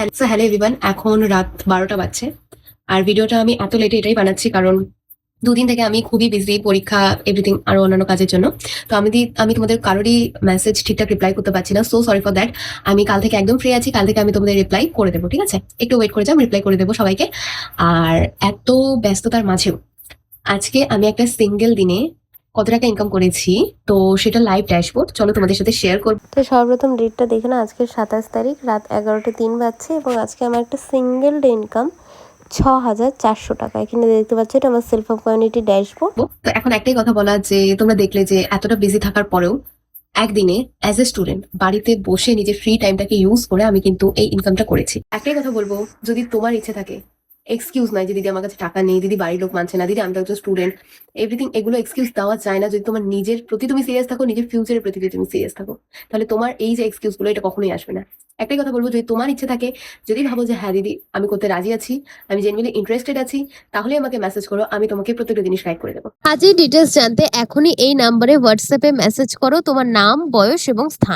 Hello everyone, এখন রাত 12টা বাজছে। আর ভিডিওটা আমি এত লেটে এটাই বানাচ্ছি কারণ দুদিন থেকে আমি খুবই বিজি, পরীক্ষা, এভরিথিং আরো অন্যান্য কাজের জন্য। তো আমি তোমাদের কারোরই মেসেজ ঠিকঠাক রিপ্লাই করতে পারছি না, সো সরি ফর দ্যাট। আমি কাল থেকে একদম ফ্রি আছি, কাল থেকে আমি তোমাদের রিপ্লাই করে দেবো, ঠিক আছে? একটু ওয়েট করে যাও, আমি রিপ্লাই করে দেবো সবাইকে। আর এত ব্যস্ততার মাঝেও আজকে আমি একটা সিঙ্গেল দিনে কত টাকা ইনকাম করেছি, তো সেটা লাইভ ড্যাশবোর্ড চলো তোমাদের সাথে শেয়ার করবো। তো সর্বপ্রথম ডেটটা দেখে না, আজকে 27 তারিখ রাত 11টা 3 বাজছে এবং আজকে আমার একটা সিঙ্গেল ডে ইনকাম 6,400 টাকা। এখানে দেখতে পাচ্ছ, এটা আমার সেলফ কমিউনিটি ড্যাশবোর্ড। তো এখন একটাই কথা বলা, যে তোমরা দেখলে যে এতটা বিজি থাকার পরেও একদিনে অ্যাজ এ স্টুডেন্ট বাড়িতে বসে নিজের ফ্রি টাইমটাকে ইউজ করে আমি কিন্তু এই ইনকামটা করেছি। একটাই কথা বলবো, যদি তোমার ইচ্ছে থাকে, এক্সকিউজ নাই যে দিদি আমার কাছে টাকা নেই, দিদি বাড়ির লোক মানছে না, দিদি আমি তো একজন স্টুডেন্ট, এভরিথিং, এগুলো এক্সকিউজ দেওয়া যায় না। যদি তোমার নিজের প্রতি তুমি সিরিয়াস থাকো, নিজের ফিউচারের প্রতি যদি তুমি সিরিয়াস থাকো, তাহলে তোমার এই যে এক্সকিউজ গুলো, এটা কখনোই আসবে না। একটাই কথা বলবো, যদি তোমার ইচ্ছে থাকে, যদি ভাবো যে হ্যাঁ দিদি আমি করতে রাজি আছি, আমি জেনুইনলি ইন্টারেস্টেড আছি, তাহলে আমাকে মেসেজ করো, আমি তোমাকে প্রত্যেকটা জিনিস গাইড করে দেবো। আজই ডিটেলস জানতে এখনই এই নাম্বারে হোয়াটসঅ্যাপে মেসেজ করো তোমার নাম, বয়স এবং স্থান।